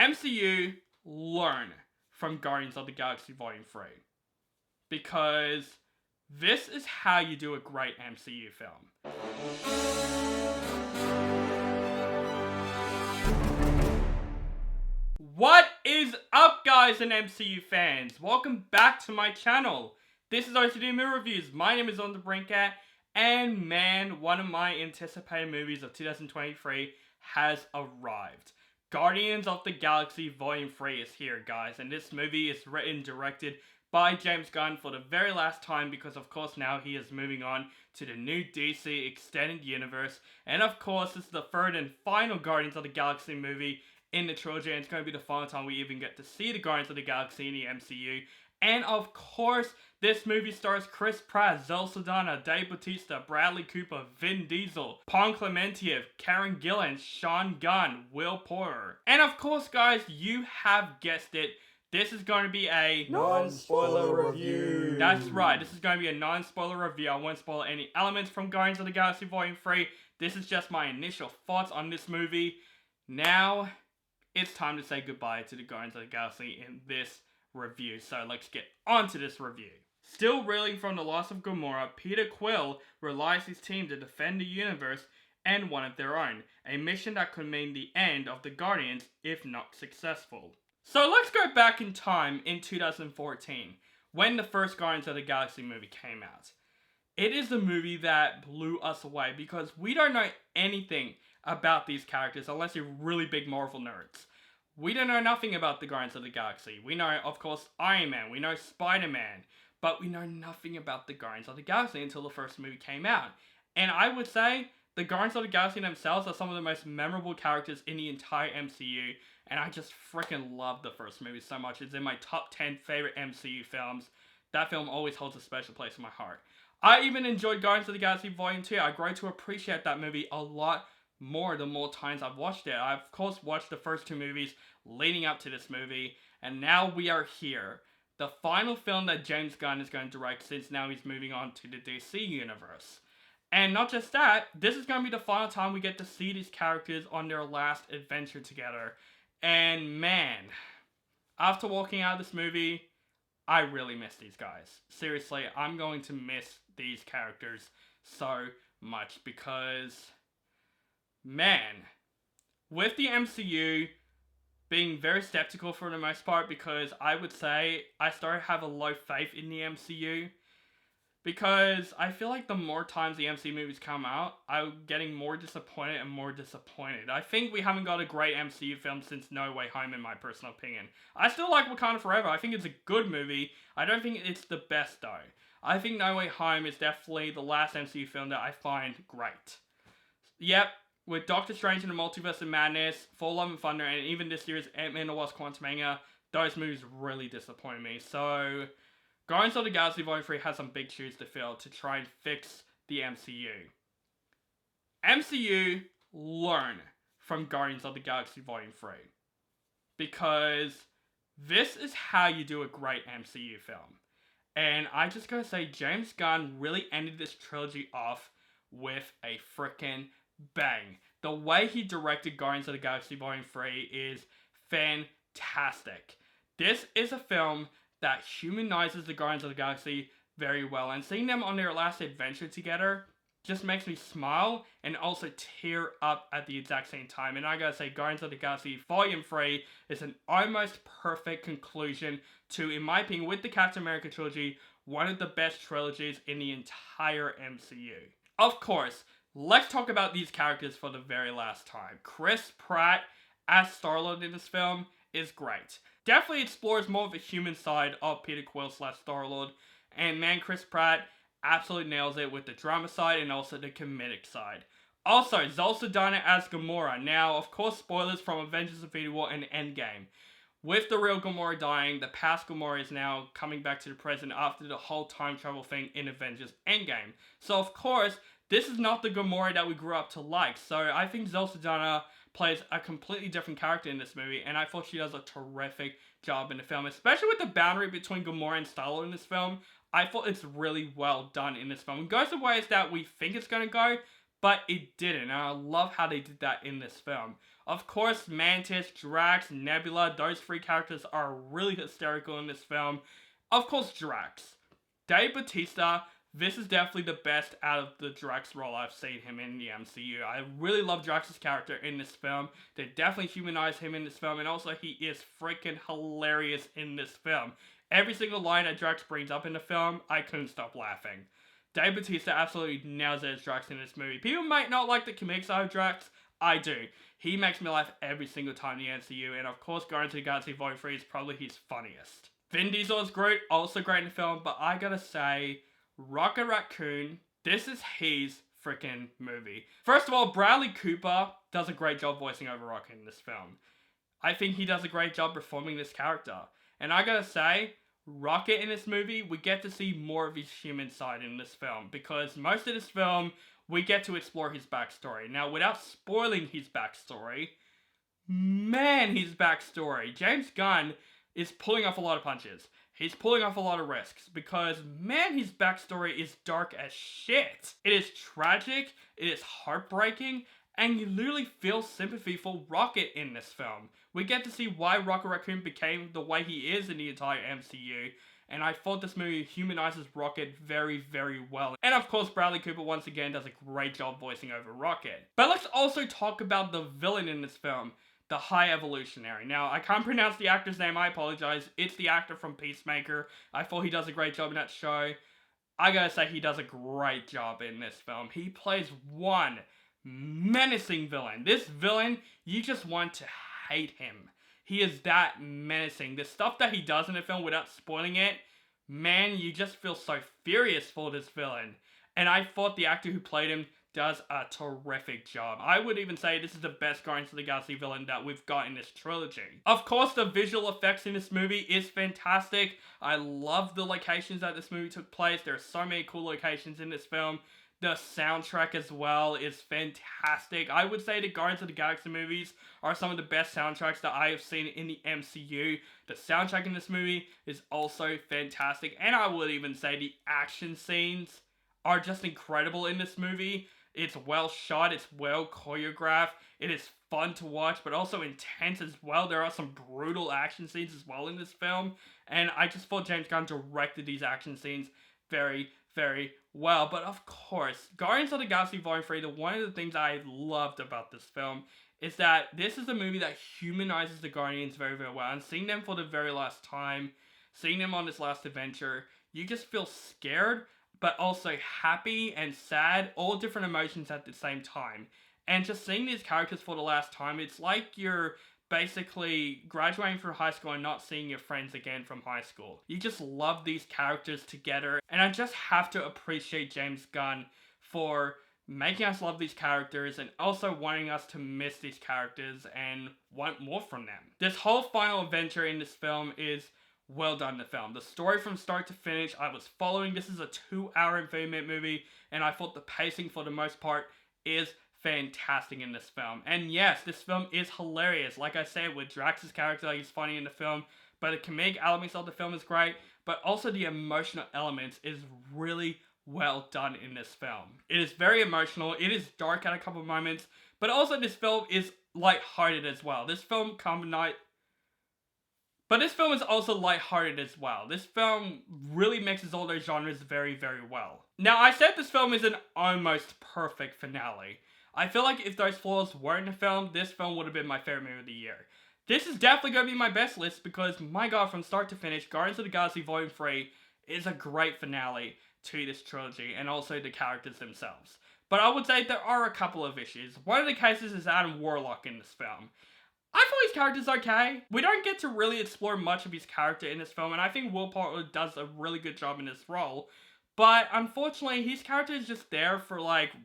MCU, learn from Guardians of the Galaxy Volume 3. Because this is how you do a great MCU film. What is up, guys and MCU fans? Welcome back to my channel. This is OCD Movie Reviews. My name is On The Brinkat, and man, one of my anticipated movies of 2023 has arrived. Guardians of the Galaxy Volume 3 is here, guys, and this movie is written and directed by James Gunn for the very last time, because of course now he is moving on to the new DC Extended Universe, and of course this is the third and final Guardians of the Galaxy movie in the trilogy, and it's going to be the final time we even get to see the Guardians of the Galaxy in the MCU. And of course, this movie stars Chris Pratt, Zoe Saldana, Dave Bautista, Bradley Cooper, Vin Diesel, Klementieff, Karen Gillan, Sean Gunn, Will Poulter. And of course, guys, you have guessed it, this is going to be a non-spoiler review. That's right, this is going to be a non-spoiler review. I won't spoil any elements from Guardians of the Galaxy Volume 3. This is just my initial thoughts on this movie. Now, it's time to say goodbye to the Guardians of the Galaxy in this review, so let's get on to this review. Still reeling from the loss of Gamora, Peter Quill relies his team to defend the universe and one of their own, a mission that could mean the end of the Guardians if not successful. So let's go back in time in 2014, when the first Guardians of the Galaxy movie came out. It is a movie that blew us away because we don't know anything about these characters unless you're really big Marvel nerds. We don't know nothing about the Guardians of the Galaxy. We know, of course, Iron Man, we know Spider-Man, but we know nothing about the Guardians of the Galaxy until the first movie came out. And I would say the Guardians of the Galaxy themselves are some of the most memorable characters in the entire MCU, and I just freaking love the first movie so much. It's in my top 10 favorite MCU films. That film always holds a special place in my heart. I even enjoyed Guardians of the Galaxy Volume 2. I grow to appreciate that movie a lot more the more times I've watched it. I've of course watched the first two movies leading up to this movie, and now we are here. The final film that James Gunn is going to direct, since now he's moving on to the DC universe. And not just that, this is going to be the final time we get to see these characters on their last adventure together. And man, after walking out of this movie, I really miss these guys. Seriously, I'm going to miss these characters so much because, man, with the MCU being very skeptical for the most part, because I would say I started to have a low faith in the MCU, because I feel like the more times the MCU movies come out, I'm getting more disappointed and more disappointed. I think we haven't got a great MCU film since No Way Home, in my personal opinion. I still like Wakanda Forever. I think it's a good movie. I don't think it's the best though. I think No Way Home is definitely the last MCU film that I find great. Yep, with Doctor Strange and the Multiverse of Madness, Thor Love and Thunder, and even this year's Ant-Man and the Wasp Quantumania, those movies really disappointed me. So Guardians of the Galaxy Volume 3 has some big shoes to fill to try and fix the MCU. MCU, learn from Guardians of the Galaxy Volume 3. Because this is how you do a great MCU film. And I just gotta say, James Gunn really ended this trilogy off with a frickin' bang. The way he directed Guardians of the Galaxy Volume 3 is fantastic. This is a film that humanizes the Guardians of the Galaxy very well, and seeing them on their last adventure together just makes me smile and also tear up at the exact same time. And I gotta say, Guardians of the Galaxy Volume 3 is an almost perfect conclusion to, in my opinion, with the Captain America trilogy, one of the best trilogies in the entire MCU. Of course, let's talk about these characters for the very last time. Chris Pratt as Star-Lord in this film is great. Definitely explores more of the human side of Peter Quill / Star-Lord, and man, Chris Pratt absolutely nails it with the drama side and also the comedic side. Also, Zoe Saldana as Gamora. Now, of course, spoilers from Avengers Infinity War and Endgame. With the real Gamora dying, the past Gamora is now coming back to the present after the whole time travel thing in Avengers Endgame. So, of course, this is not the Gamora that we grew up to like. So, I think Zoe Saldana plays a completely different character in this movie, and I thought she does a terrific job in the film, especially with the boundary between Gamora and Star-Lord in this film. I thought it's really well done in this film. It goes the ways that we think it's going to go, but it didn't, and I love how they did that in this film. Of course, Mantis, Drax, Nebula, those three characters are really hysterical in this film. Of course, Drax. Dave Bautista, this is definitely the best out of the Drax role I've seen him in the MCU. I really love Drax's character in this film. They definitely humanize him in this film, and also he is freaking hilarious in this film. Every single line that Drax brings up in the film, I couldn't stop laughing. Dave Bautista absolutely nails it as Drax in this movie. People might not like the comic side of Drax. I do. He makes me laugh every single time in the MCU, and of course, Guardians of the Galaxy Vol. 3 is probably his funniest. Vin Diesel is Groot, also great in the film, but I gotta say, Rocket Raccoon, this is his freaking movie. First of all, Bradley Cooper does a great job voicing over Rocket in this film. I think he does a great job performing this character. And I gotta say, Rocket in this movie, we get to see more of his human side in this film, because most of this film, we get to explore his backstory. Now, without spoiling his backstory, man, his backstory. James Gunn is pulling off a lot of punches. He's pulling off a lot of risks because, man, his backstory is dark as shit. It is tragic, it is heartbreaking, and you literally feel sympathy for Rocket in this film. We get to see why Rocket Raccoon became the way he is in the entire MCU, and I thought this movie humanizes Rocket very, very well. And of course, Bradley Cooper once again does a great job voicing over Rocket. But let's also talk about the villain in this film. The High Evolutionary. Now, I can't pronounce the actor's name, I apologize. It's the actor from Peacemaker. I thought he does a great job in that show. I gotta say, he does a great job in this film. He plays one menacing villain. This villain, you just want to hate him. He is that menacing. The stuff that he does in the film, without spoiling it, man, you just feel so furious for this villain. And I thought the actor who played him does a terrific job. I would even say this is the best Guardians of the Galaxy villain that we've got in this trilogy. Of course, the visual effects in this movie is fantastic. I love the locations that this movie took place. There are so many cool locations in this film. The soundtrack as well is fantastic. I would say the Guardians of the Galaxy movies are some of the best soundtracks that I have seen in the MCU. The soundtrack in this movie is also fantastic. And I would even say the action scenes are just incredible in this movie. It's well shot, it's well choreographed, it is fun to watch, but also intense as well. There are some brutal action scenes as well in this film, and I just thought James Gunn directed these action scenes very, very well. But of course, Guardians of the Galaxy Vol. 3, one of the things I loved about this film is that this is a movie that humanizes the Guardians very, very well. And seeing them for the very last time, seeing them on this last adventure, you just feel scared, but also happy and sad, all different emotions at the same time. And just seeing these characters for the last time, it's like you're basically graduating from high school and not seeing your friends again from high school. You just love these characters together, and I just have to appreciate James Gunn for making us love these characters and also wanting us to miss these characters and want more from them. This whole final adventure in this film is well done, the film. The story from start to finish, I was following. This is a 2-hour and 30-minute movie, and I thought the pacing for the most part is fantastic in this film. And yes, this film is hilarious. Like I said, with Drax's character, he's funny in the film, but the comedic elements of the film is great, but also the emotional elements is really well done in this film. It is very emotional, it is dark at a couple of moments, but also this film is lighthearted as well. This film But this film is also lighthearted as well. This film really mixes all those genres very, very well. Now, I said this film is an almost perfect finale. I feel like if those flaws weren't in the film, this film would have been my favorite movie of the year. This is definitely going to be my best list because, my god, from start to finish, Guardians of the Galaxy Vol. 3 is a great finale to this trilogy, and also the characters themselves. But I would say there are a couple of issues. One of the cases is Adam Warlock in this film. I thought his character's okay. We don't get to really explore much of his character in this film, and I think Will Poulter does a really good job in this role. But unfortunately, his character is just there for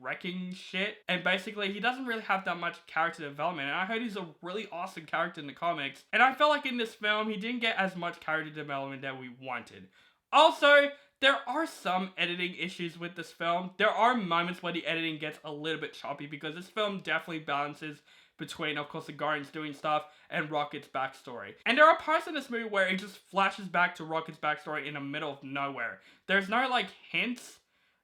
wrecking shit, and basically he doesn't really have that much character development, and I heard he's a really awesome character in the comics, and I felt like in this film he didn't get as much character development that we wanted. Also, there are some editing issues with this film. There are moments where the editing gets a little bit choppy because this film definitely balances between, of course, the Guardians doing stuff and Rocket's backstory. And there are parts in this movie where it just flashes back to Rocket's backstory in the middle of nowhere. There's no, hints,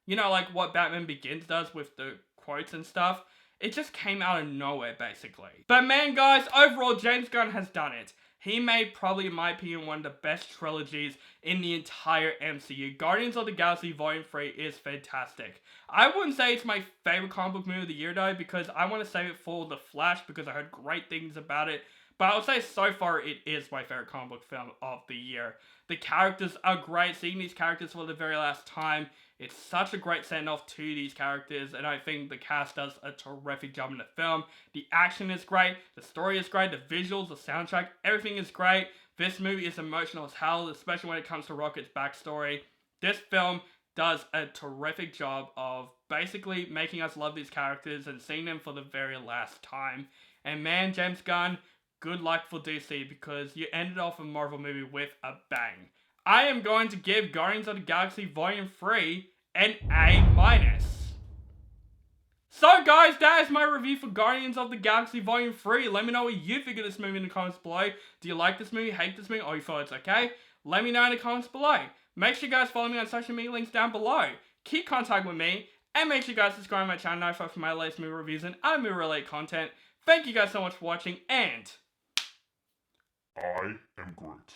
what Batman Begins does with the quotes and stuff. It just came out of nowhere, basically. But man, guys, overall, James Gunn has done it. He made probably, in my opinion, one of the best trilogies in the entire MCU. Guardians of the Galaxy Volume 3 is fantastic. I wouldn't say it's my favorite comic book movie of the year, though, because I want to save it for The Flash, because I heard great things about it. But I would say so far it is my favorite comic book film of the year. The characters are great. Seeing these characters for the very last time, it's such a great send-off to these characters, and I think the cast does a terrific job in the film. The action is great, the story is great, the visuals, the soundtrack, everything is great. This movie is emotional as hell, especially when it comes to Rocket's backstory. This film does a terrific job of basically making us love these characters and seeing them for the very last time. And man, James Gunn, good luck for DC, because you ended off a Marvel movie with a bang. I am going to give Guardians of the Galaxy Volume 3 an A-. So guys, that is my review for Guardians of the Galaxy Volume 3. Let me know what you think of this movie in the comments below. Do you like this movie, hate this movie, or you thought it's okay? Let me know in the comments below. Make sure you guys follow me on social media links down below. Keep contact with me, and make sure you guys subscribe to my channel for my latest movie reviews and other movie-related content. Thank you guys so much for watching, and I am Groot.